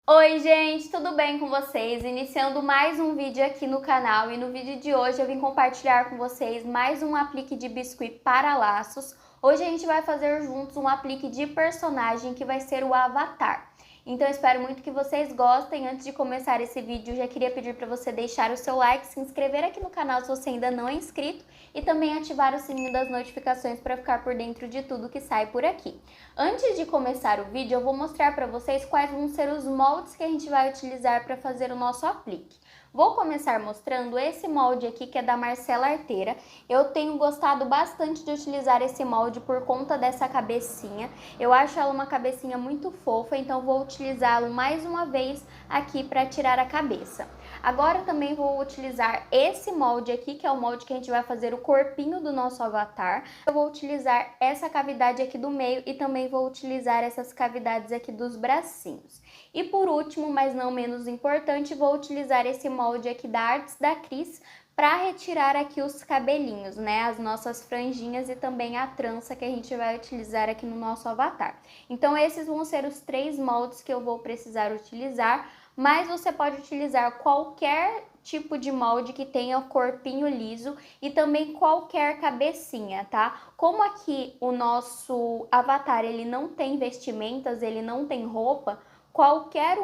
Oi gente, tudo bem com vocês? Iniciando mais um vídeo aqui no canal e no vídeo de hoje eu vim compartilhar com vocês mais um aplique de biscuit para laços. Hoje a gente vai fazer juntos um aplique de personagem que vai ser o Avatar. Então eu espero muito que vocês gostem. Antes de começar esse vídeo, já queria pedir para você deixar o seu like, se inscrever aqui no canal se você ainda não é inscrito e também ativar o sininho das notificações para ficar por dentro de tudo que sai por aqui. Antes de começar o vídeo, eu vou mostrar para vocês quais vão ser os moldes que a gente vai utilizar para fazer o nosso aplique. Vou começar mostrando esse molde aqui, que é da Marcela Arteira. Eu tenho gostado bastante de utilizar esse molde por conta dessa cabecinha. Eu acho ela uma cabecinha muito fofa, então vou utilizá-lo mais uma vez aqui para tirar a cabeça. Agora também vou utilizar esse molde aqui, que é o molde que a gente vai fazer o corpinho do nosso avatar. Eu vou utilizar essa cavidade aqui do meio e também vou utilizar essas cavidades aqui dos bracinhos. E por último, mas não menos importante, vou utilizar esse molde aqui da Artes da Cris para retirar aqui os cabelinhos, né? As nossas franjinhas e também a trança que a gente vai utilizar aqui no nosso avatar. Então esses vão ser os 3 moldes que eu vou precisar utilizar, mas você pode utilizar qualquer tipo de molde que tenha o corpinho liso e também qualquer cabecinha, tá? Como aqui o nosso avatar ele não tem vestimentas, ele não tem roupa, qualquer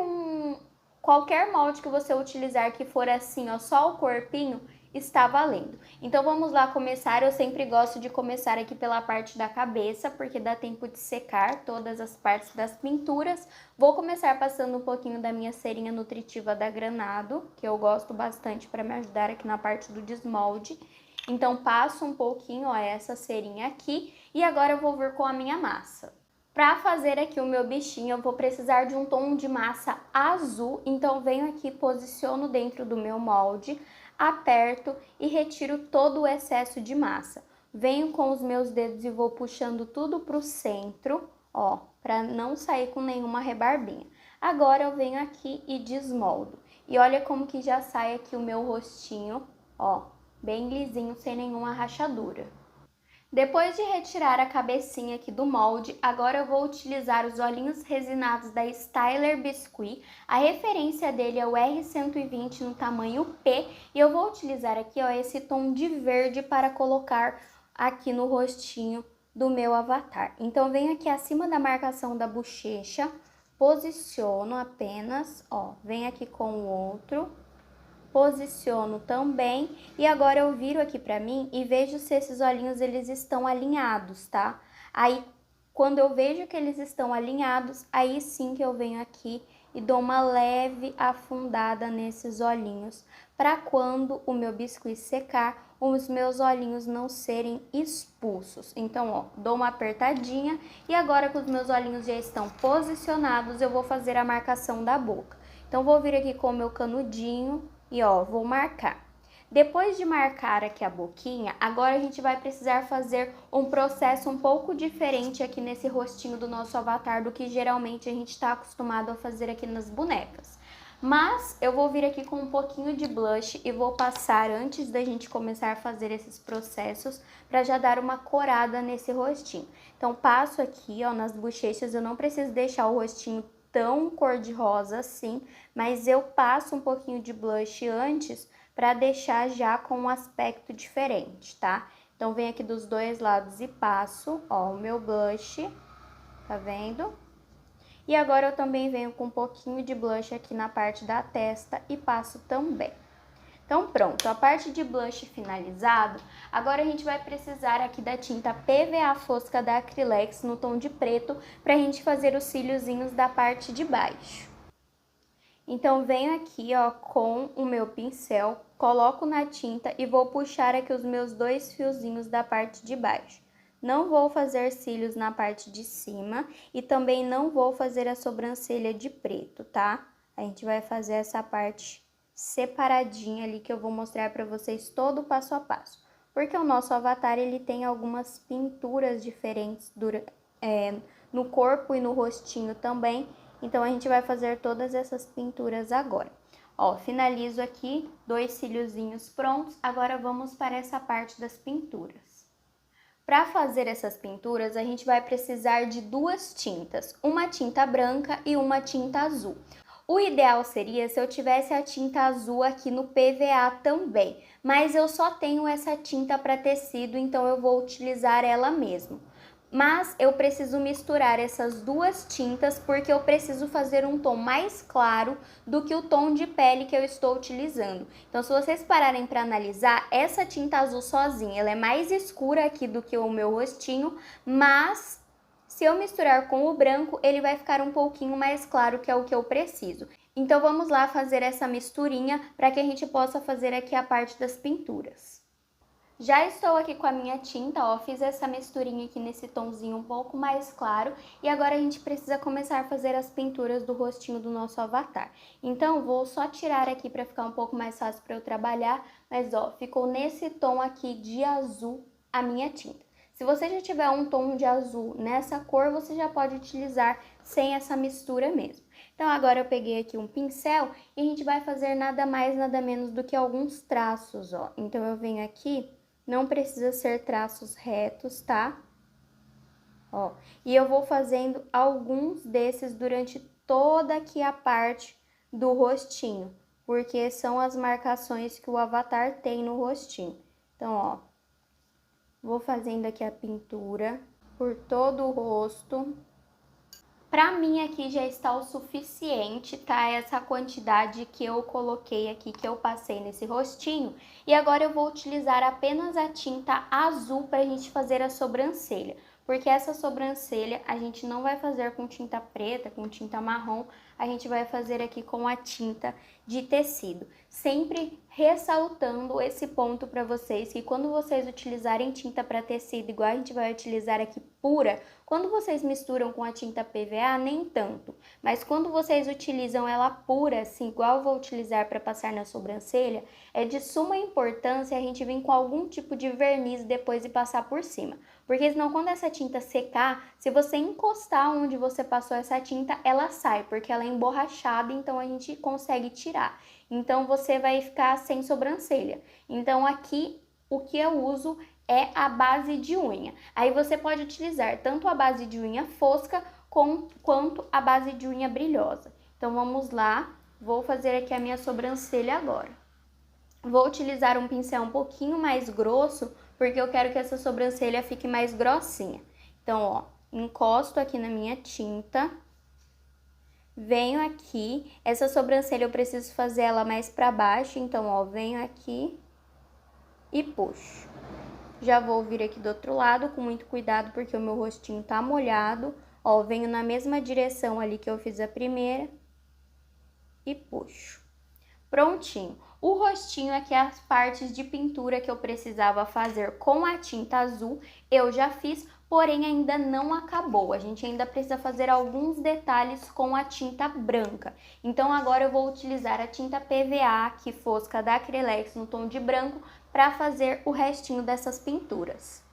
molde que você utilizar que for assim, ó, só o corpinho, está valendo. Então vamos lá começar. Eu sempre gosto de começar aqui pela parte da cabeça, porque dá tempo de secar todas as partes das pinturas. Vou começar passando um pouquinho da minha cerinha nutritiva da Granado, que eu gosto bastante para me ajudar aqui na parte do desmolde. Então passo um pouquinho, ó, essa cerinha aqui, e agora eu vou vir com a minha massa. Para fazer aqui o meu bichinho, eu vou precisar de um tom de massa azul, então venho aqui, posiciono dentro do meu molde, aperto e retiro todo o excesso de massa. Venho com os meus dedos e vou puxando tudo para o centro, ó, para não sair com nenhuma rebarbinha. Agora eu venho aqui e desmoldo. E olha como que já sai aqui o meu rostinho, ó, bem lisinho, sem nenhuma rachadura. Depois de retirar a cabecinha aqui do molde, agora eu vou utilizar os olhinhos resinados da Styler Biscuit. A referência dele é o R120 no tamanho P. E eu vou utilizar aqui, ó, esse tom de verde para colocar aqui no rostinho do meu avatar. Então, venho aqui acima da marcação da bochecha, posiciono apenas, ó, venho aqui com o outro, posiciono também e agora eu viro aqui pra mim e vejo se esses olhinhos eles estão alinhados, tá? Aí, quando eu vejo que eles estão alinhados, aí sim que eu venho aqui e dou uma leve afundada nesses olhinhos, para quando o meu biscuit secar, os meus olhinhos não serem expulsos. Então, ó, dou uma apertadinha e agora que os meus olhinhos já estão posicionados, eu vou fazer a marcação da boca. Então, vou vir aqui com o meu canudinho e ó, vou marcar. Depois de marcar aqui a boquinha, agora a gente vai precisar fazer um processo um pouco diferente aqui nesse rostinho do nosso avatar do que geralmente a gente está acostumado a fazer aqui nas bonecas. Mas eu vou vir aqui com um pouquinho de blush e vou passar antes da gente começar a fazer esses processos para já dar uma corada nesse rostinho. Então passo aqui, ó, nas bochechas, eu não preciso deixar o rostinho tão cor-de-rosa assim, mas eu passo um pouquinho de blush antes para deixar já com um aspecto diferente, tá? Então, venho aqui dos dois lados e passo, ó, o meu blush, tá vendo? E agora eu também venho com um pouquinho de blush aqui na parte da testa e passo também. Então pronto, a parte de blush finalizado, agora a gente vai precisar aqui da tinta PVA fosca da Acrylex no tom de preto pra gente fazer os cíliozinhos da parte de baixo. Então venho aqui, ó, com o meu pincel, coloco na tinta e vou puxar aqui os meus 2 fiozinhos da parte de baixo. Não vou fazer cílios na parte de cima e também não vou fazer a sobrancelha de preto, tá? A gente vai fazer essa parte separadinha ali que eu vou mostrar para vocês todo o passo a passo. Porque o nosso avatar, ele tem algumas pinturas diferentes no corpo e no rostinho também. Então, a gente vai fazer todas essas pinturas agora. Ó, finalizo aqui, 2 cíliozinhos prontos. Agora, vamos para essa parte das pinturas. Para fazer essas pinturas, a gente vai precisar de 2 tintas. Uma tinta branca e uma tinta azul. O ideal seria se eu tivesse a tinta azul aqui no PVA também, mas eu só tenho essa tinta para tecido, então eu vou utilizar ela mesmo. Mas eu preciso misturar essas duas tintas porque eu preciso fazer um tom mais claro do que o tom de pele que eu estou utilizando. Então, se vocês pararem para analisar, essa tinta azul sozinha, ela é mais escura aqui do que o meu rostinho, mas se eu misturar com o branco, ele vai ficar um pouquinho mais claro, que é o que eu preciso. Então, vamos lá fazer essa misturinha para que a gente possa fazer aqui a parte das pinturas. Já estou aqui com a minha tinta, ó, fiz essa misturinha aqui nesse tomzinho um pouco mais claro e agora a gente precisa começar a fazer as pinturas do rostinho do nosso avatar. Então, vou só tirar aqui para ficar um pouco mais fácil para eu trabalhar, mas ó, ficou nesse tom aqui de azul a minha tinta. Se você já tiver um tom de azul nessa cor, você já pode utilizar sem essa mistura mesmo. Então, agora eu peguei aqui um pincel e a gente vai fazer nada mais, nada menos do que alguns traços, ó. Então, eu venho aqui. Não precisa ser traços retos, tá? Ó, e eu vou fazendo alguns desses durante toda aqui a parte do rostinho, porque são as marcações que o avatar tem no rostinho. Então, ó, vou fazendo aqui a pintura por todo o rosto. Pra mim aqui já está o suficiente, tá? Essa quantidade que eu coloquei aqui, que eu passei nesse rostinho. E agora eu vou utilizar apenas a tinta azul pra gente fazer a sobrancelha. Porque essa sobrancelha a gente não vai fazer com tinta preta, com tinta marrom. A gente vai fazer aqui com a tinta de tecido. Sempre ressaltando esse ponto pra vocês, que quando vocês utilizarem tinta pra tecido, igual a gente vai utilizar aqui pura, quando vocês misturam com a tinta PVA, nem tanto. Mas quando vocês utilizam ela pura, assim, igual eu vou utilizar para passar na sobrancelha, é de suma importância a gente vir com algum tipo de verniz depois e passar por cima. Porque senão quando essa tinta secar, se você encostar onde você passou essa tinta, ela sai, porque ela é emborrachada, então a gente consegue tirar. Então você vai ficar sem sobrancelha. Então aqui o que eu uso é a base de unha. Aí você pode utilizar tanto a base de unha fosca quanto a base de unha brilhosa. Então vamos lá, vou fazer aqui a minha sobrancelha agora. Vou utilizar um pincel um pouquinho mais grosso, porque eu quero que essa sobrancelha fique mais grossinha. Então, ó, encosto aqui na minha tinta. Venho aqui, essa sobrancelha eu preciso fazer ela mais para baixo, então, ó, venho aqui e puxo. Já vou vir aqui do outro lado com muito cuidado, porque o meu rostinho tá molhado. Ó, venho na mesma direção ali que eu fiz a primeira e puxo. Prontinho. O rostinho aqui, as partes de pintura que eu precisava fazer com a tinta azul, eu já fiz, porém ainda não acabou. A gente ainda precisa fazer alguns detalhes com a tinta branca. Então agora eu vou utilizar a tinta PVA, aqui fosca da Acrylex, no tom de branco, para fazer o restinho dessas pinturas.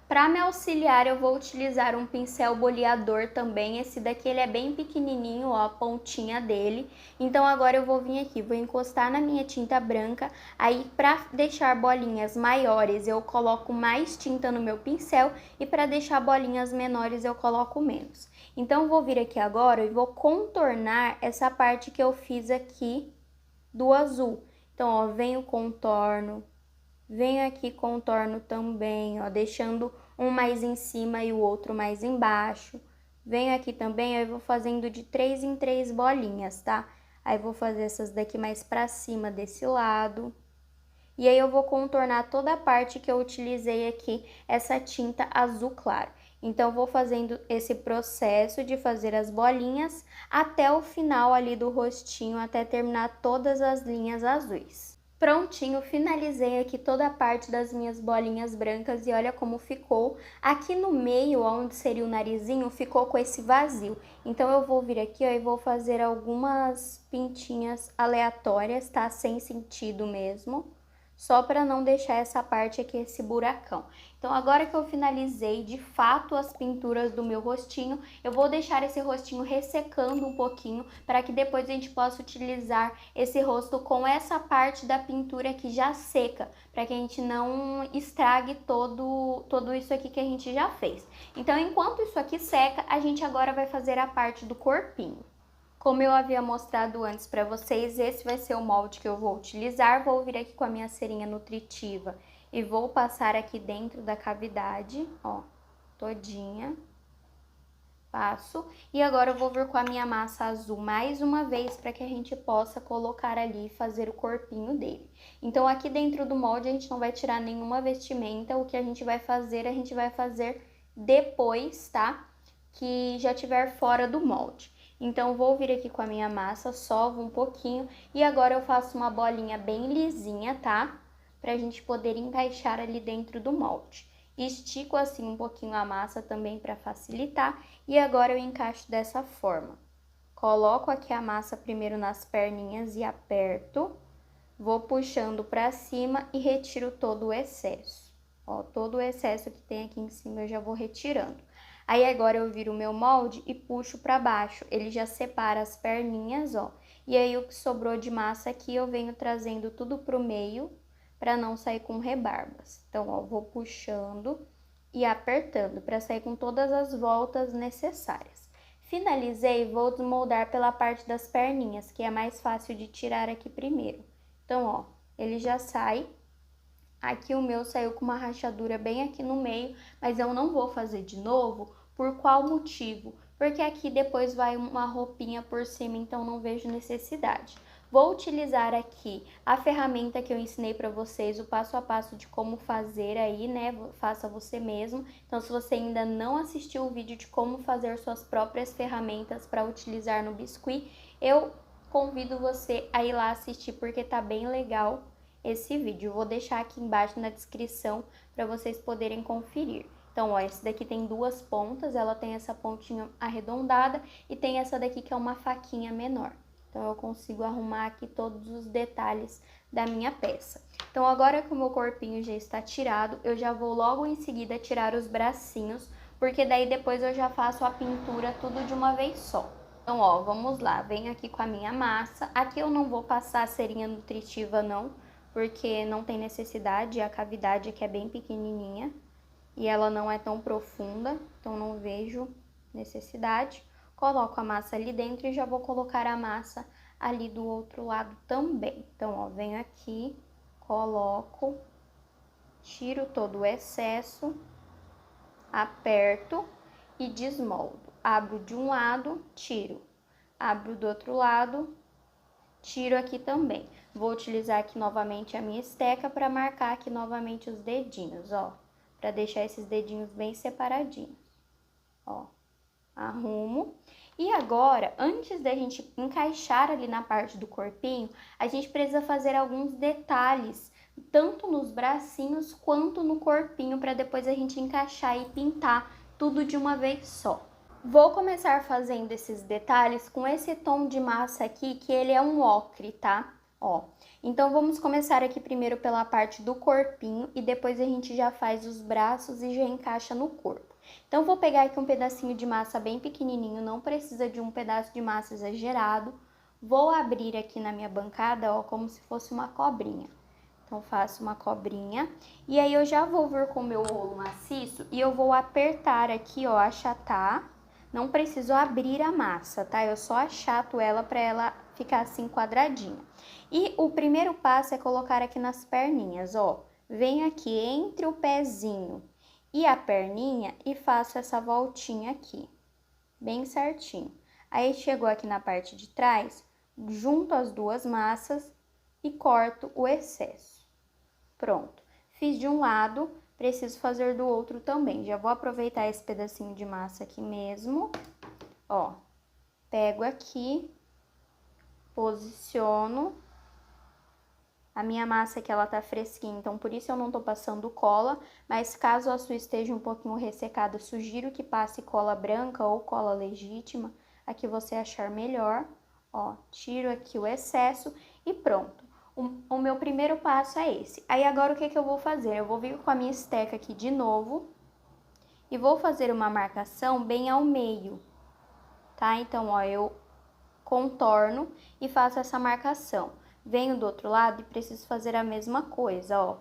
Para me auxiliar, eu vou utilizar um pincel boleador também. Esse daqui ele é bem pequenininho, ó, a pontinha dele. Então agora eu vou vir aqui, vou encostar na minha tinta branca. Aí para deixar bolinhas maiores, eu coloco mais tinta no meu pincel. E para deixar bolinhas menores, eu coloco menos. Então vou vir aqui agora e vou contornar essa parte que eu fiz aqui do azul. Então, ó, venho contorno. Venho aqui, contorno também, ó, deixando um mais em cima e o outro mais embaixo. Venho aqui também, aí vou fazendo de 3 em 3 bolinhas, tá? Aí vou fazer essas daqui mais pra cima desse lado. E aí eu vou contornar toda a parte que eu utilizei aqui, essa tinta azul claro. Então, vou fazendo esse processo de fazer as bolinhas até o final ali do rostinho, até terminar todas as linhas azuis. Prontinho, finalizei aqui toda a parte das minhas bolinhas brancas e olha como ficou. Aqui no meio, onde seria o narizinho, ficou com esse vazio. Então eu vou vir aqui, ó, e vou fazer algumas pintinhas aleatórias, tá? Sem sentido mesmo. Só para não deixar essa parte aqui, esse buracão. Então, agora que eu finalizei, de fato, as pinturas do meu rostinho, eu vou deixar esse rostinho ressecando um pouquinho, para que depois a gente possa utilizar esse rosto com essa parte da pintura aqui já seca, para que a gente não estrague todo isso aqui que a gente já fez. Então, enquanto isso aqui seca, a gente agora vai fazer a parte do corpinho. Como eu havia mostrado antes para vocês, esse vai ser o molde que eu vou utilizar. Vou vir aqui com a minha cerinha nutritiva e vou passar aqui dentro da cavidade, ó, todinha. Passo. E agora eu vou vir com a minha massa azul mais uma vez para que a gente possa colocar ali e fazer o corpinho dele. Então, aqui dentro do molde a gente não vai tirar nenhuma vestimenta, o que a gente vai fazer depois, tá? Que já tiver fora do molde. Então, vou vir aqui com a minha massa, sovo um pouquinho e agora eu faço uma bolinha bem lisinha, tá? Pra gente poder encaixar ali dentro do molde. Estico assim um pouquinho a massa também para facilitar e agora eu encaixo dessa forma. Coloco aqui a massa primeiro nas perninhas e aperto, vou puxando para cima e retiro todo o excesso. Ó, todo o excesso que tem aqui em cima eu já vou retirando. Aí agora eu viro o meu molde e puxo para baixo, ele já separa as perninhas, ó. E aí o que sobrou de massa aqui eu venho trazendo tudo pro meio, para não sair com rebarbas. Então, ó, vou puxando e apertando para sair com todas as voltas necessárias. Finalizei, vou desmoldar pela parte das perninhas, que é mais fácil de tirar aqui primeiro. Então, ó, ele já sai. Aqui o meu saiu com uma rachadura bem aqui no meio, mas eu não vou fazer de novo. Por qual motivo? Porque aqui depois vai uma roupinha por cima, então não vejo necessidade. Vou utilizar aqui a ferramenta que eu ensinei para vocês, o passo a passo de como fazer aí, né? Faça você mesmo. Então, se você ainda não assistiu o vídeo de como fazer suas próprias ferramentas para utilizar no biscuit, eu convido você a ir lá assistir porque tá bem legal esse vídeo. Eu vou deixar aqui embaixo na descrição para vocês poderem conferir. Então, ó, esse daqui tem duas pontas, ela tem essa pontinha arredondada e tem essa daqui que é uma faquinha menor. Então, eu consigo arrumar aqui todos os detalhes da minha peça. Então, agora que o meu corpinho já está tirado, eu já vou logo em seguida tirar os bracinhos, porque daí depois eu já faço a pintura tudo de uma vez só. Então, ó, vamos lá, venho aqui com a minha massa. Aqui eu não vou passar a cerinha nutritiva não, porque não tem necessidade, a cavidade aqui é bem pequenininha e ela não é tão profunda, então não vejo necessidade. Coloco a massa ali dentro e já vou colocar a massa ali do outro lado também. Então, ó, venho aqui, coloco, tiro todo o excesso, aperto e desmoldo. Abro de um lado, tiro. Abro do outro lado, tiro aqui também. Vou utilizar aqui novamente a minha esteca para marcar aqui novamente os dedinhos, ó. Para deixar esses dedinhos bem separadinhos, ó. Arrumo. E agora, antes da gente encaixar ali na parte do corpinho, a gente precisa fazer alguns detalhes, tanto nos bracinhos quanto no corpinho, para depois a gente encaixar e pintar tudo de uma vez só. Vou começar fazendo esses detalhes com esse tom de massa aqui, que ele é um ocre, tá? Ó, então vamos começar aqui primeiro pela parte do corpinho e depois a gente já faz os braços e já encaixa no corpo. Então, vou pegar aqui um pedacinho de massa bem pequenininho, não precisa de um pedaço de massa exagerado. Vou abrir aqui na minha bancada, ó, como se fosse uma cobrinha. Então, faço uma cobrinha. E aí, eu já vou vir com o meu rolo maciço e eu vou apertar aqui, ó, achatar. Não preciso abrir a massa, tá? Eu só achato ela para ela ficar assim quadradinha. E o primeiro passo é colocar aqui nas perninhas, ó. Venho aqui entre o pezinho e a perninha e faço essa voltinha aqui, bem certinho. Aí, chegou aqui na parte de trás, junto as duas massas e corto o excesso. Pronto. Fiz de um lado, preciso fazer do outro também. Já vou aproveitar esse pedacinho de massa aqui mesmo, ó. Pego aqui, posiciono. A minha massa aqui, ela tá fresquinha, então por isso eu não tô passando cola, mas caso a sua esteja um pouquinho ressecada, sugiro que passe cola branca ou cola legítima, a que você achar melhor. Ó, tiro aqui o excesso e pronto. O meu primeiro passo é esse. Aí agora o que eu vou fazer? Eu vou vir com a minha esteca aqui de novo e vou fazer uma marcação bem ao meio, tá? Então, ó, eu contorno e faço essa marcação. Venho do outro lado e preciso fazer a mesma coisa, ó.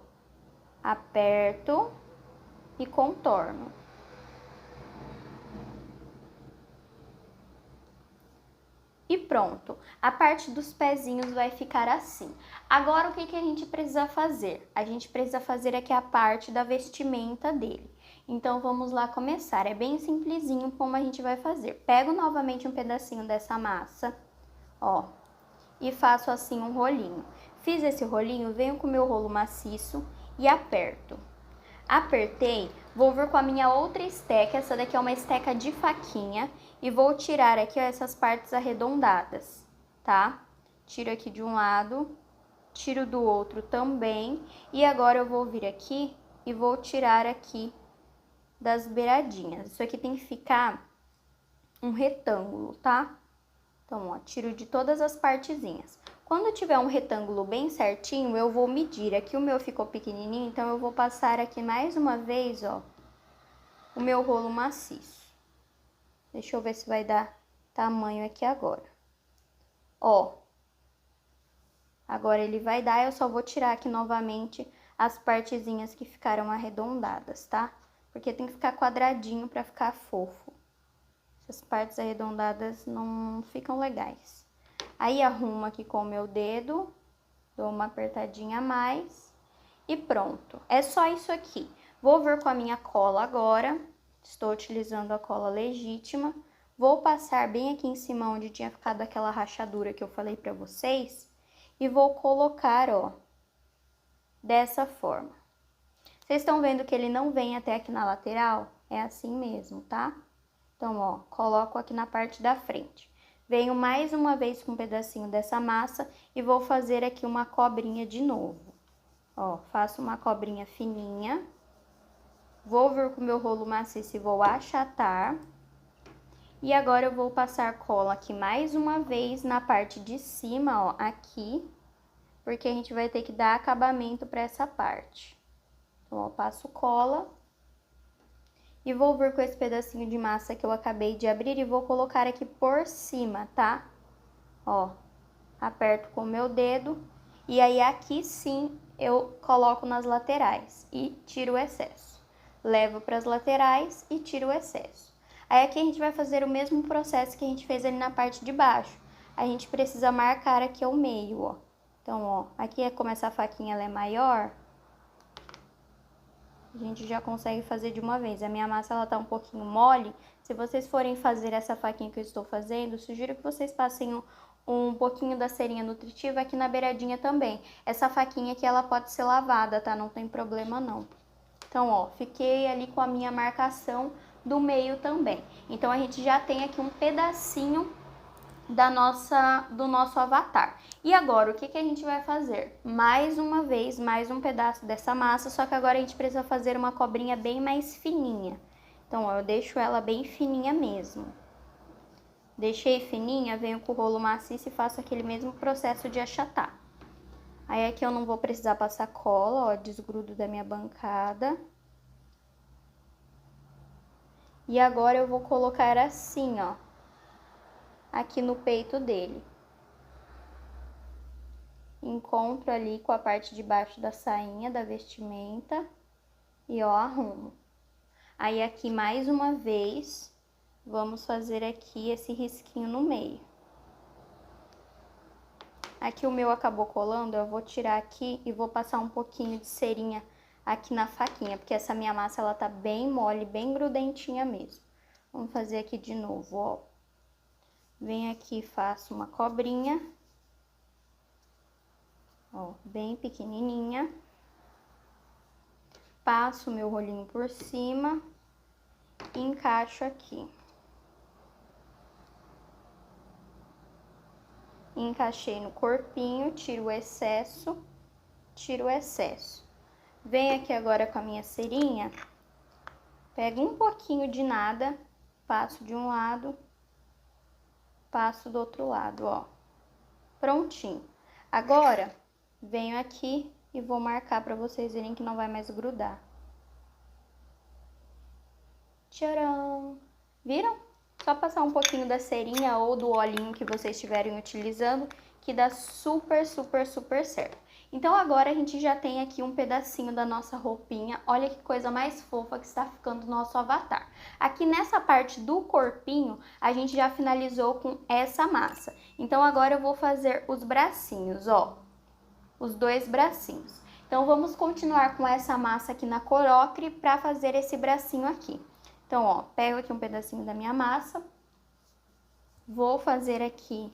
Aperto e contorno. E pronto, a parte dos pezinhos vai ficar assim. Agora, o que a gente precisa fazer? A gente precisa fazer aqui a parte da vestimenta dele. Então, vamos lá começar. É bem simplesinho como a gente vai fazer. Pego novamente um pedacinho dessa massa, ó, e faço assim um rolinho. Fiz esse rolinho, venho com o meu rolo maciço e aperto. Apertei, vou vir com a minha outra esteca, essa daqui é uma esteca de faquinha, e vou tirar aqui, ó, essas partes arredondadas, tá? Tiro aqui de um lado, tiro do outro também, e agora eu vou vir aqui e vou tirar aqui das beiradinhas. Isso aqui tem que ficar um retângulo, tá? Então, ó, tiro de todas as partezinhas. Quando tiver um retângulo bem certinho, eu vou medir. Aqui o meu ficou pequenininho, então eu vou passar aqui mais uma vez, ó, o meu rolo maciço. Deixa eu ver se vai dar tamanho aqui agora. Ó, agora ele vai dar, eu só vou tirar aqui novamente as partezinhas que ficaram arredondadas, tá? Porque tem que ficar quadradinho pra ficar fofo. Essas partes arredondadas não ficam legais. Aí, arrumo aqui com o meu dedo, dou uma apertadinha a mais e pronto. É só isso aqui. Vou vir com a minha cola agora, estou utilizando a cola legítima. Vou passar bem aqui em cima onde tinha ficado aquela rachadura que eu falei pra vocês. E vou colocar, ó, dessa forma. Vocês estão vendo que ele não vem até aqui na lateral? É assim mesmo, tá? Então, ó, coloco aqui na parte da frente. Venho mais uma vez com um pedacinho dessa massa e vou fazer aqui uma cobrinha de novo. Ó, faço uma cobrinha fininha. Vou vir com o meu rolo maciço e vou achatar. E agora eu vou passar cola aqui mais uma vez na parte de cima, ó, aqui. Porque a gente vai ter que dar acabamento para essa parte. Então, ó, passo cola. E vou vir com esse pedacinho de massa que eu acabei de abrir e vou colocar aqui por cima, tá? Ó, aperto com o meu dedo e aí aqui sim eu coloco nas laterais e tiro o excesso. Levo para as laterais e tiro o excesso. Aí aqui a gente vai fazer o mesmo processo que a gente fez ali na parte de baixo. A gente precisa marcar aqui o meio, ó. Então, ó, aqui como essa faquinha ela é maior, a gente já consegue fazer de uma vez. A minha massa, ela tá um pouquinho mole. Se vocês forem fazer essa faquinha que eu estou fazendo, sugiro que vocês passem um pouquinho da cerinha nutritiva aqui na beiradinha também. Essa faquinha aqui, ela pode ser lavada, tá? Não tem problema, não. Então, ó, fiquei ali com a minha marcação do meio também. Então, a gente já tem aqui um pedacinho do nosso avatar. E agora, o que a gente vai fazer? Mais uma vez, mais um pedaço dessa massa, só que agora a gente precisa fazer uma cobrinha bem mais fininha. Então, ó, eu deixo ela bem fininha mesmo. Deixei fininha, venho com o rolo maciço e faço aquele mesmo processo de achatar. Aí aqui eu não vou precisar passar cola, ó, desgrudo da minha bancada. E agora eu vou colocar assim, ó, aqui no peito dele. Encontro ali com a parte de baixo da sainha, da vestimenta, e ó, arrumo. Aí aqui mais uma vez, vamos fazer aqui esse risquinho no meio. Aqui o meu acabou colando, eu vou tirar aqui e vou passar um pouquinho de cerinha aqui na faquinha, porque essa minha massa, ela tá bem mole, bem grudentinha mesmo. Vamos fazer aqui de novo, ó. Venho aqui e faço uma cobrinha, ó, bem pequenininha. Passo o meu rolinho por cima e encaixo aqui. Encaixei no corpinho, tiro o excesso, tiro o excesso. Venho aqui agora com a minha cerinha, pego um pouquinho de nada, passo de um lado, passo do outro lado, ó. Prontinho. Agora, venho aqui e vou marcar pra vocês verem que não vai mais grudar. Tcharam! Viram? Só passar um pouquinho da cerinha ou do olhinho que vocês estiverem utilizando, que dá super, super, super certo. Então agora a gente já tem aqui um pedacinho da nossa roupinha. Olha que coisa mais fofa que está ficando o nosso avatar. Aqui nessa parte do corpinho, a gente já finalizou com essa massa. Então agora eu vou fazer os bracinhos, ó. Os dois bracinhos. Então vamos continuar com essa massa aqui na cor ocre para fazer esse bracinho aqui. Então, ó, pego aqui um pedacinho da minha massa. Vou fazer aqui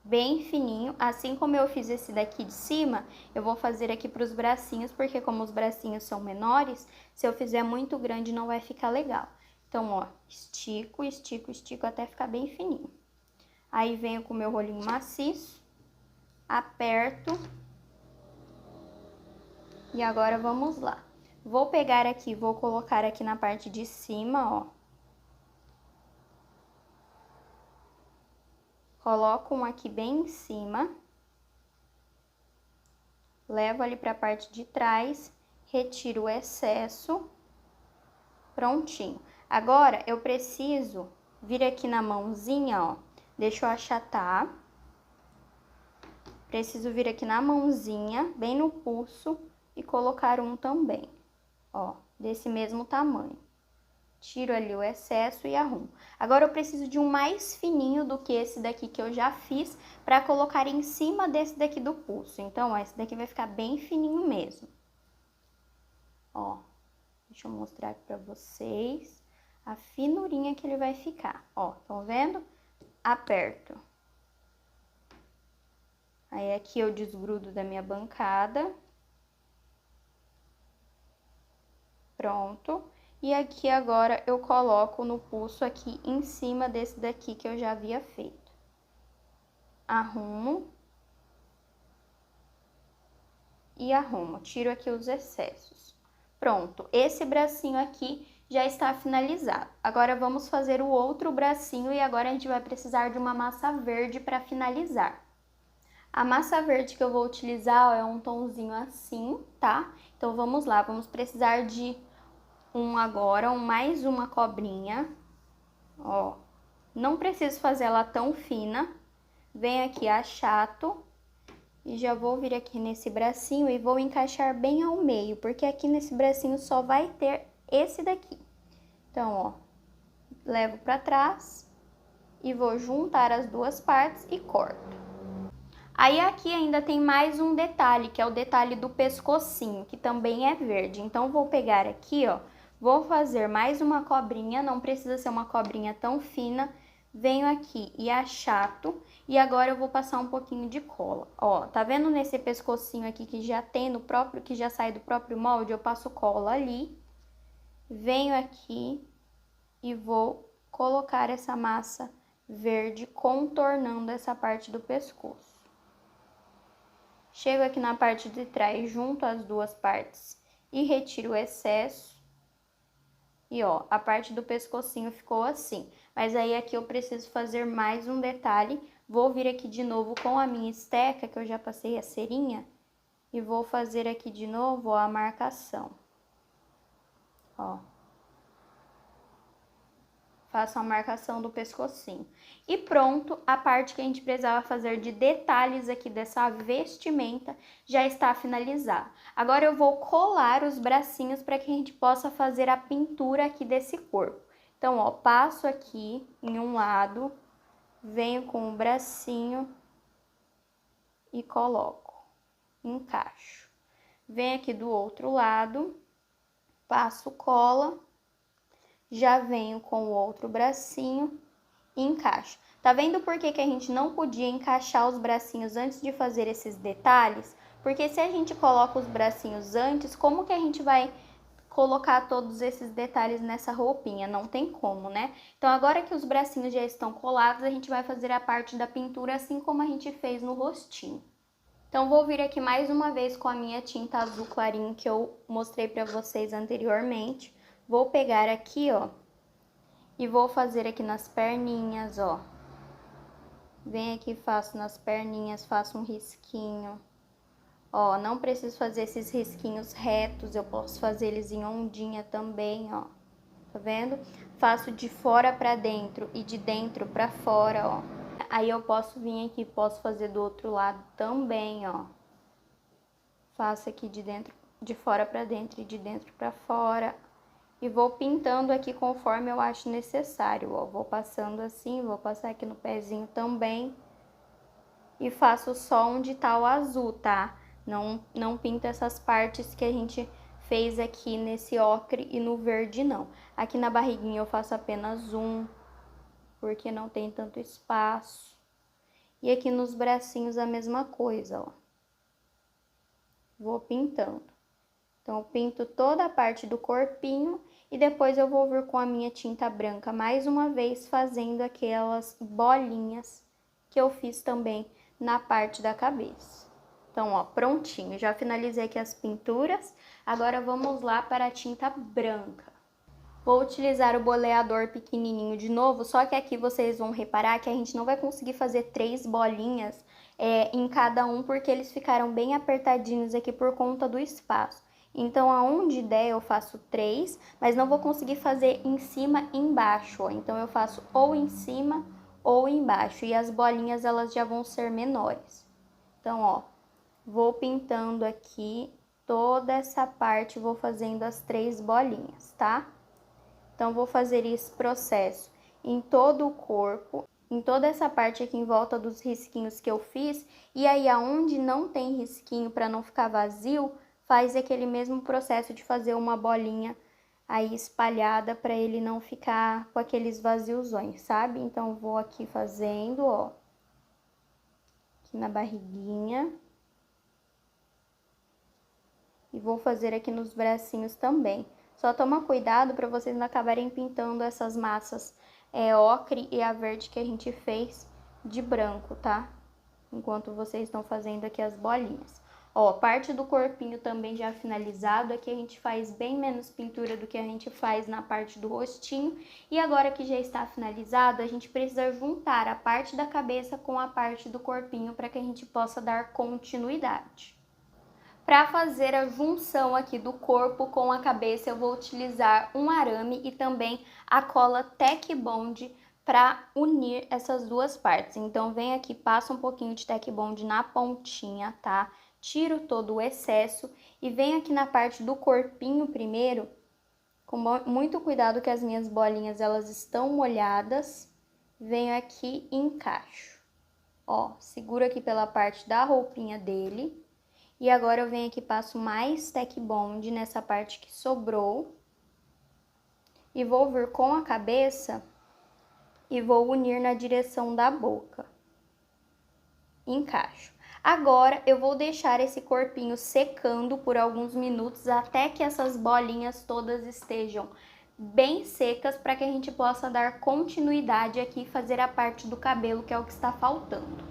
bem fininho, assim como eu fiz esse daqui de cima, eu vou fazer aqui para os bracinhos, porque como os bracinhos são menores, se eu fizer muito grande não vai ficar legal. Então, ó, estico, estico, estico até ficar bem fininho. Aí venho com o meu rolinho maciço, aperto. E agora vamos lá. Vou pegar aqui, vou colocar aqui na parte de cima, ó. Coloco um aqui bem em cima, levo ali para a parte de trás, retiro o excesso, prontinho. Agora, eu preciso vir aqui na mãozinha, ó, deixa eu achatar. Preciso vir aqui na mãozinha, bem no pulso, e colocar um também, ó, desse mesmo tamanho. Tiro ali o excesso e arrumo. Agora eu preciso de um mais fininho do que esse daqui que eu já fiz, para colocar em cima desse daqui do pulso. Então, ó, esse daqui vai ficar bem fininho mesmo. Ó, deixa eu mostrar aqui pra vocês a finurinha que ele vai ficar. Ó, estão vendo? Aperto. Aí aqui eu desgrudo da minha bancada. Pronto. E aqui agora eu coloco no pulso aqui em cima desse daqui que eu já havia feito. Arrumo. E arrumo. Tiro aqui os excessos. Pronto. Esse bracinho aqui já está finalizado. Agora vamos fazer o outro bracinho e agora a gente vai precisar de uma massa verde para finalizar. A massa verde que eu vou utilizar, ó, é um tomzinho assim, tá? Então vamos lá, vamos precisar de mais uma cobrinha, ó, não preciso fazer ela tão fina, venho aqui achato e já vou vir aqui nesse bracinho e vou encaixar bem ao meio, porque aqui nesse bracinho só vai ter esse daqui. Então, ó, levo pra trás e vou juntar as duas partes e corto. Aí aqui ainda tem mais um detalhe, que é o detalhe do pescocinho, que também é verde. Então, vou pegar aqui, ó, vou fazer mais uma cobrinha, não precisa ser uma cobrinha tão fina. Venho aqui e achato, e agora eu vou passar um pouquinho de cola. Ó, tá vendo nesse pescocinho aqui que já tem no próprio, que já sai do próprio molde? Eu passo cola ali, venho aqui e vou colocar essa massa verde contornando essa parte do pescoço. Chego aqui na parte de trás, junto as duas partes e retiro o excesso. E ó, a parte do pescocinho ficou assim. Mas aí aqui eu preciso fazer mais um detalhe. Vou vir aqui de novo com a minha esteca, que eu já passei a cerinha. E vou fazer aqui de novo, ó, a marcação. Ó. Faço a marcação do pescocinho. E pronto, a parte que a gente precisava fazer de detalhes aqui dessa vestimenta já está finalizada. Agora eu vou colar os bracinhos para que a gente possa fazer a pintura aqui desse corpo. Então, ó, passo aqui em um lado, venho com o bracinho e coloco, encaixo. Venho aqui do outro lado, passo cola. Já venho com o outro bracinho e encaixo. Tá vendo por que que a gente não podia encaixar os bracinhos antes de fazer esses detalhes? Porque se a gente coloca os bracinhos antes, como que a gente vai colocar todos esses detalhes nessa roupinha? Não tem como, né? Então agora que os bracinhos já estão colados, a gente vai fazer a parte da pintura assim como a gente fez no rostinho. Então vou vir aqui mais uma vez com a minha tinta azul clarinho que eu mostrei pra vocês anteriormente. Vou pegar aqui, ó, e vou fazer aqui nas perninhas, ó. Venho aqui, faço nas perninhas, faço um risquinho. Ó, não preciso fazer esses risquinhos retos, eu posso fazer eles em ondinha também, ó. Tá vendo? Faço de fora pra dentro e de dentro pra fora, ó. Aí eu posso vir aqui, posso fazer do outro lado também, ó. Faço aqui de fora para dentro e de dentro para fora. E vou pintando aqui conforme eu acho necessário, ó. Vou passando assim, vou passar aqui no pezinho também. E faço só onde tá o azul, tá? Não pinto essas partes que a gente fez aqui nesse ocre e no verde, não. Aqui na barriguinha eu faço apenas um, porque não tem tanto espaço. E aqui nos bracinhos a mesma coisa, ó. Vou pintando. Então, eu pinto toda a parte do corpinho e depois eu vou vir com a minha tinta branca mais uma vez fazendo aquelas bolinhas que eu fiz também na parte da cabeça. Então, ó, prontinho. Já finalizei aqui as pinturas. Agora vamos lá para a tinta branca. Vou utilizar o boleador pequenininho de novo, só que aqui vocês vão reparar que a gente não vai conseguir fazer 3 bolinhas em cada um, porque eles ficaram bem apertadinhos aqui por conta do espaço. Então, aonde der eu faço 3, mas não vou conseguir fazer em cima e embaixo, ó. Então, eu faço ou em cima ou embaixo, e as bolinhas elas já vão ser menores. Então, ó, vou pintando aqui toda essa parte, vou fazendo as 3 bolinhas, tá? Então, vou fazer esse processo em todo o corpo, em toda essa parte aqui em volta dos risquinhos que eu fiz. E aí, aonde não tem risquinho, para não ficar vazio, faz aquele mesmo processo de fazer uma bolinha aí espalhada, para ele não ficar com aqueles vaziozões, sabe? Então, vou aqui fazendo, ó, aqui na barriguinha. E vou fazer aqui nos bracinhos também. Só toma cuidado para vocês não acabarem pintando essas massas ocre e a verde que a gente fez de branco, tá? Enquanto vocês estão fazendo aqui as bolinhas. Ó, parte do corpinho também já finalizado. Aqui a gente faz bem menos pintura do que a gente faz na parte do rostinho. E agora que já está finalizado, a gente precisa juntar a parte da cabeça com a parte do corpinho para que a gente possa dar continuidade. Para fazer a junção aqui do corpo com a cabeça, eu vou utilizar um arame e também a cola Tec Bond para unir essas duas partes. Então, vem aqui, passa um pouquinho de Tec Bond na pontinha, tá? Tiro todo o excesso e vem aqui na parte do corpinho primeiro, com muito cuidado que as minhas bolinhas, elas estão molhadas. Venho aqui e encaixo. Ó, seguro aqui pela parte da roupinha dele. E agora eu venho aqui e passo mais Tec Bond nessa parte que sobrou. E vou vir com a cabeça e vou unir na direção da boca. Encaixo. Agora eu vou deixar esse corpinho secando por alguns minutos até que essas bolinhas todas estejam bem secas, para que a gente possa dar continuidade aqui e fazer a parte do cabelo, que é o que está faltando.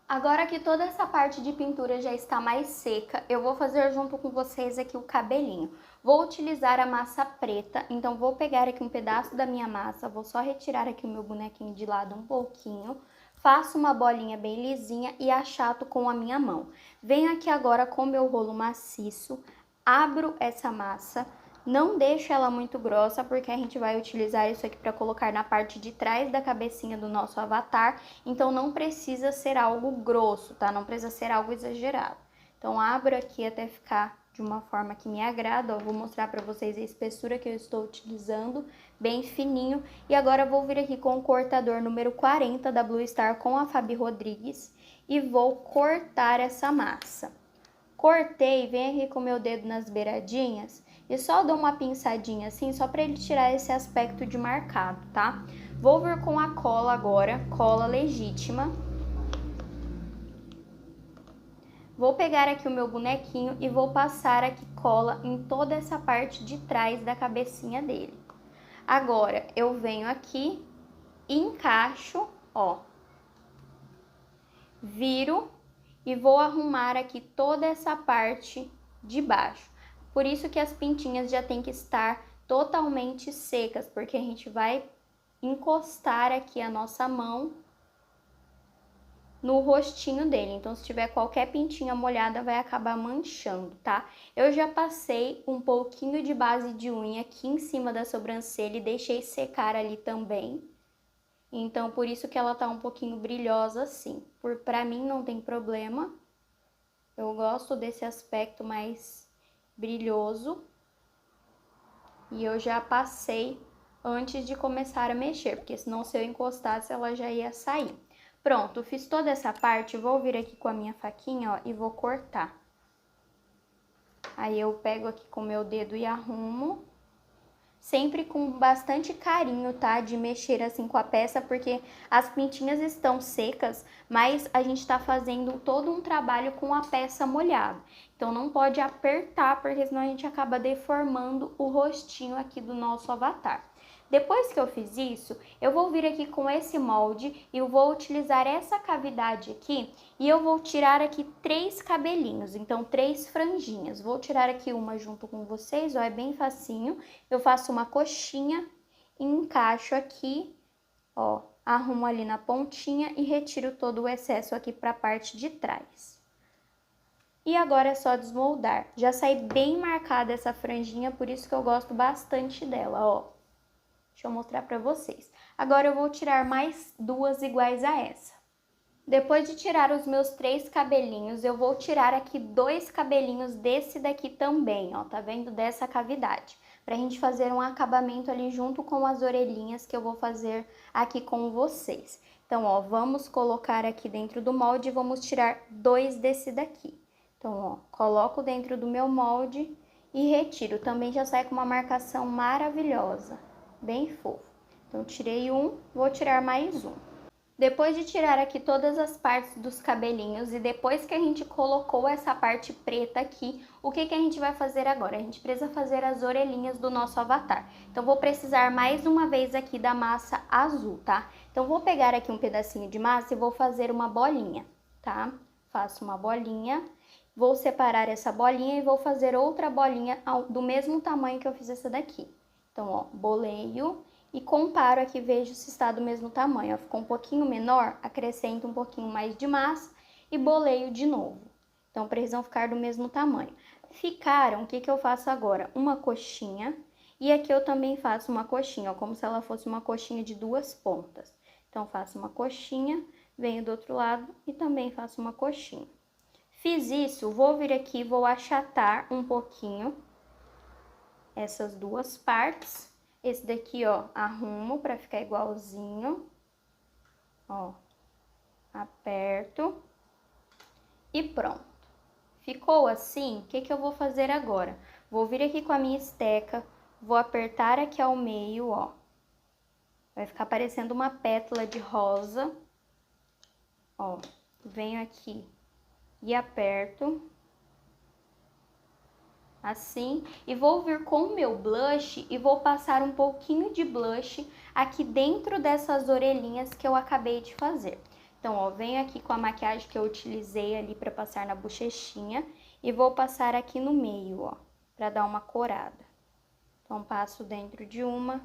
Agora que toda essa parte de pintura já está mais seca, eu vou fazer junto com vocês aqui o cabelinho. Vou utilizar a massa preta, então vou pegar aqui um pedaço da minha massa, vou só retirar aqui o meu bonequinho de lado um pouquinho, faço uma bolinha bem lisinha e achato com a minha mão. Venho aqui agora com o meu rolo maciço, abro essa massa. Não deixo ela muito grossa, porque a gente vai utilizar isso aqui para colocar na parte de trás da cabecinha do nosso avatar. Então, não precisa ser algo grosso, tá? Não precisa ser algo exagerado. Então, abro aqui até ficar de uma forma que me agrada. Ó, vou mostrar para vocês a espessura que eu estou utilizando, bem fininho. E agora, eu vou vir aqui com o cortador número 40 da Blue Star com a Fabi Rodrigues e vou cortar essa massa. Cortei, venho aqui com o meu dedo nas beiradinhas e só dou uma pinçadinha assim, só para ele tirar esse aspecto de marcado, tá? Vou vir com a cola agora, cola legítima. Vou pegar aqui o meu bonequinho e vou passar aqui cola em toda essa parte de trás da cabecinha dele. Agora, eu venho aqui, encaixo, ó, viro e vou arrumar aqui toda essa parte de baixo. Por isso que as pintinhas já tem que estar totalmente secas, porque a gente vai encostar aqui a nossa mão no rostinho dele. Então, se tiver qualquer pintinha molhada, vai acabar manchando, tá? Eu já passei um pouquinho de base de unha aqui em cima da sobrancelha e deixei secar ali também. Então, por isso que ela tá um pouquinho brilhosa assim. Pra mim não tem problema. Eu gosto desse aspecto mais brilhoso. E eu já passei antes de começar a mexer, porque senão se eu encostasse ela já ia sair. Pronto, fiz toda essa parte, vou vir aqui com a minha faquinha, ó, e vou cortar. Aí eu pego aqui com o meu dedo e arrumo. Sempre com bastante carinho, tá? De mexer assim com a peça, porque as pintinhas estão secas, mas a gente tá fazendo todo um trabalho com a peça molhada. Então não pode apertar, porque senão a gente acaba deformando o rostinho aqui do nosso avatar. Depois que eu fiz isso, eu vou vir aqui com esse molde e eu vou utilizar essa cavidade aqui e eu vou tirar aqui 3 cabelinhos, então 3 franjinhas. Vou tirar aqui uma junto com vocês, ó, é bem facinho. Eu faço uma coxinha, encaixo aqui, ó, arrumo ali na pontinha e retiro todo o excesso aqui para a parte de trás. E agora é só desmoldar. Já sai bem marcada essa franjinha, por isso que eu gosto bastante dela, ó. Deixa eu mostrar para vocês. Agora eu vou tirar mais 2 iguais a essa. Depois de tirar os meus 3 cabelinhos, eu vou tirar aqui 2 cabelinhos desse daqui também, ó, tá vendo? Dessa cavidade. Pra gente fazer um acabamento ali junto com as orelhinhas que eu vou fazer aqui com vocês. Então, ó, vamos colocar aqui dentro do molde e vamos tirar 2 desse daqui. Então, ó, coloco dentro do meu molde e retiro. Também já sai com uma marcação maravilhosa. Bem fofo. Então, tirei um, vou tirar mais um. Depois de tirar aqui todas as partes dos cabelinhos e depois que a gente colocou essa parte preta aqui, o que a gente vai fazer agora? A gente precisa fazer as orelhinhas do nosso avatar. Então, vou precisar mais uma vez aqui da massa azul, tá? Então, vou pegar aqui um pedacinho de massa e vou fazer uma bolinha, tá? Faço uma bolinha. Vou separar essa bolinha e vou fazer outra bolinha do mesmo tamanho que eu fiz essa daqui. Então, ó, boleio e comparo aqui, vejo se está do mesmo tamanho. Ó, ficou um pouquinho menor, acrescento um pouquinho mais de massa e boleio de novo. Então, precisam ficar do mesmo tamanho. Ficaram, o que eu faço agora? Uma coxinha. E aqui eu também faço uma coxinha, ó, como se ela fosse uma coxinha de 2 pontas. Então, faço uma coxinha, venho do outro lado e também faço uma coxinha. Fiz isso, vou vir aqui, vou achatar um pouquinho essas 2 partes. Esse daqui, ó, arrumo pra ficar igualzinho. Ó, aperto e pronto. Ficou assim, o que eu vou fazer agora? Vou vir aqui com a minha esteca, vou apertar aqui ao meio, ó. Vai ficar parecendo uma pétala de rosa. Ó, venho aqui e aperto. Assim, e vou vir com o meu blush e vou passar um pouquinho de blush aqui dentro dessas orelhinhas que eu acabei de fazer. Então, ó, venho aqui com a maquiagem que eu utilizei ali para passar na bochechinha e vou passar aqui no meio, ó, para dar uma corada. Então, passo dentro de uma,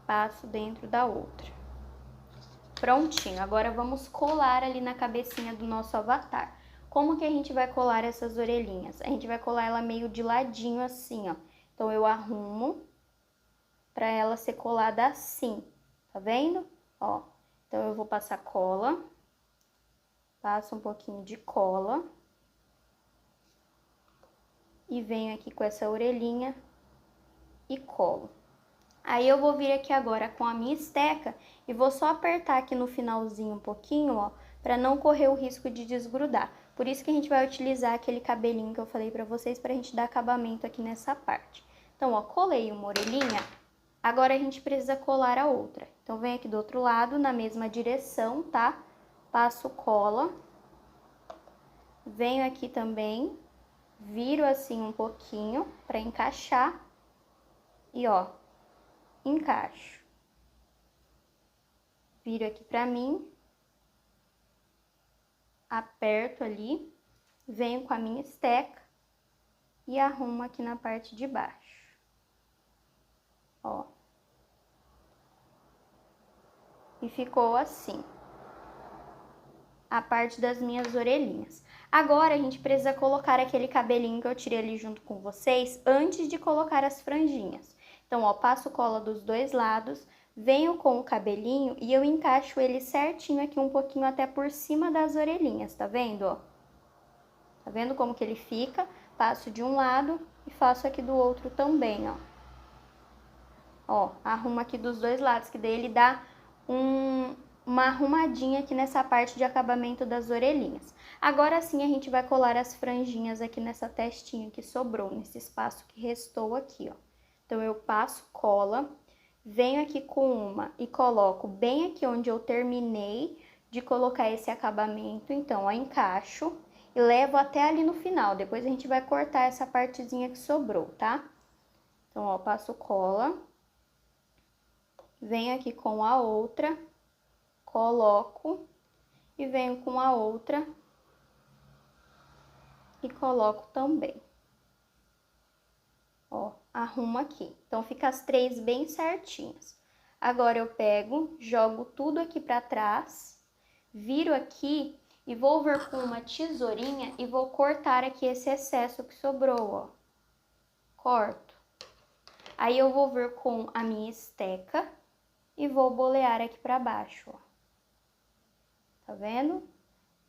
passo dentro da outra. Prontinho, agora vamos colar ali na cabecinha do nosso avatar. Como que a gente vai colar essas orelhinhas? A gente vai colar ela meio de ladinho assim, ó. Então, eu arrumo pra ela ser colada assim, tá vendo? Ó, então eu vou passar cola, passo um pouquinho de cola e venho aqui com essa orelhinha e colo. Aí eu vou vir aqui agora com a minha esteca e vou só apertar aqui no finalzinho um pouquinho, ó, pra não correr o risco de desgrudar. Por isso que a gente vai utilizar aquele cabelinho que eu falei pra vocês pra gente dar acabamento aqui nessa parte. Então, ó, colei uma orelhinha, agora a gente precisa colar a outra. Então, vem aqui do outro lado, na mesma direção, tá? Passo cola. Venho aqui também, viro assim um pouquinho pra encaixar e, ó, encaixo. Viro aqui pra mim. Aperto ali, venho com a minha esteca e arrumo aqui na parte de baixo. Ó. E ficou assim. A parte das minhas orelhinhas. Agora, a gente precisa colocar aquele cabelinho que eu tirei ali junto com vocês antes de colocar as franjinhas. Então, ó, passo cola dos 2 lados, venho com o cabelinho e eu encaixo ele certinho aqui um pouquinho até por cima das orelhinhas, tá vendo, ó? Tá vendo como que ele fica? Passo de um lado e faço aqui do outro também, ó. Ó, arrumo aqui dos dois lados, que daí ele dá uma arrumadinha aqui nessa parte de acabamento das orelhinhas. Agora sim a gente vai colar as franjinhas aqui nessa testinha que sobrou, nesse espaço que restou aqui, ó. Então eu passo cola, venho aqui com uma e coloco bem aqui onde eu terminei de colocar esse acabamento. Então, ó, encaixo e levo até ali no final. Depois a gente vai cortar essa partezinha que sobrou, tá? Então, ó, passo cola, venho aqui com a outra, coloco e venho com a outra e coloco também. Ó, arrumo aqui. Então, fica as três bem certinhas. Agora, eu pego, jogo tudo aqui pra trás, viro aqui e vou vir com uma tesourinha e vou cortar aqui esse excesso que sobrou, ó. Corto. Aí, eu vou vir com a minha esteca e vou bolear aqui pra baixo, ó. Tá vendo?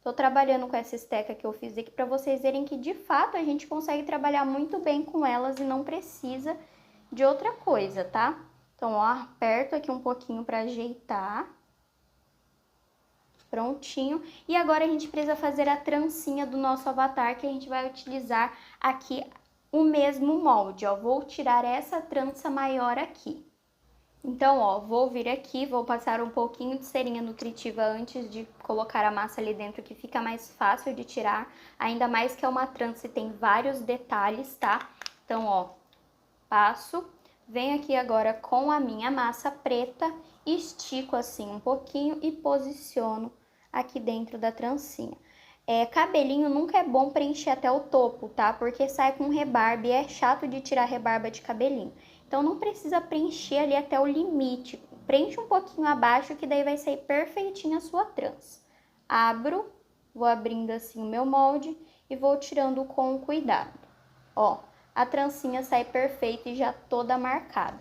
Tô trabalhando com essa esteca que eu fiz aqui pra vocês verem que, de fato, a gente consegue trabalhar muito bem com elas e não precisa de outra coisa, tá? Então, ó, aperto aqui um pouquinho pra ajeitar. Prontinho. E agora a gente precisa fazer a trancinha do nosso avatar, que a gente vai utilizar aqui o mesmo molde, ó. Vou tirar essa trança maior aqui. Então, ó, vou vir aqui, vou passar um pouquinho de cerinha nutritiva antes de colocar a massa ali dentro, que fica mais fácil de tirar, ainda mais que é uma trança e tem vários detalhes, tá? Então, ó, passo, venho aqui agora com a minha massa preta, estico assim um pouquinho e posiciono aqui dentro da trancinha. Cabelinho nunca é bom preencher até o topo, tá? Porque sai com rebarba e é chato de tirar rebarba de cabelinho. Então, não precisa preencher ali até o limite. Preenche um pouquinho abaixo, que daí vai sair perfeitinho a sua trança. Abro, vou abrindo assim o meu molde e vou tirando com cuidado. Ó, a trancinha sai perfeita e já toda marcada.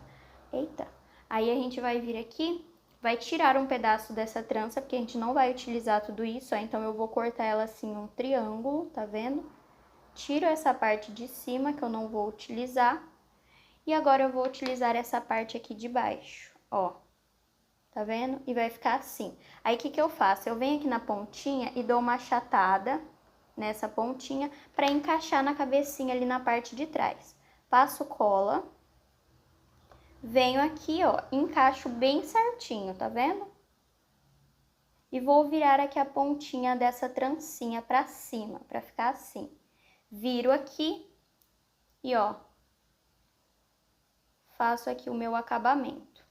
Eita! Aí a gente vai vir aqui, vai tirar um pedaço dessa trança, porque a gente não vai utilizar tudo isso, ó. Então, eu vou cortar ela assim, um triângulo, tá vendo? Tiro essa parte de cima, que eu não vou utilizar. E agora eu vou utilizar essa parte aqui de baixo, ó. Tá vendo? E vai ficar assim. Aí, o que que eu faço? Eu venho aqui na pontinha e dou uma achatada nessa pontinha pra encaixar na cabecinha ali na parte de trás. Passo cola. Venho aqui, ó, encaixo bem certinho, tá vendo? E vou virar aqui a pontinha dessa trancinha pra cima, pra ficar assim. Viro aqui e, ó, faço aqui o meu acabamento.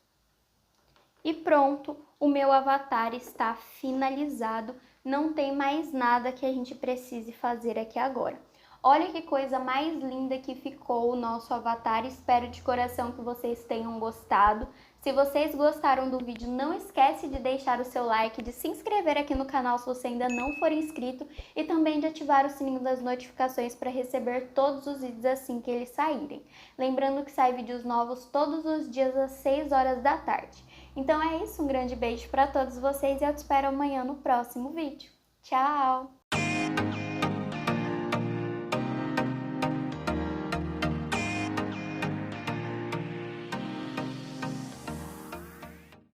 E pronto, o meu avatar está finalizado. Não tem mais nada que a gente precise fazer aqui agora. Olha que coisa mais linda que ficou o nosso avatar. Espero de coração que vocês tenham gostado. Se vocês gostaram do vídeo, não esquece de deixar o seu like, de se inscrever aqui no canal se você ainda não for inscrito e também de ativar o sininho das notificações para receber todos os vídeos assim que eles saírem. Lembrando que sai vídeos novos todos os dias às 6 horas da tarde. Então é isso, um grande beijo para todos vocês e eu te espero amanhã no próximo vídeo. Tchau!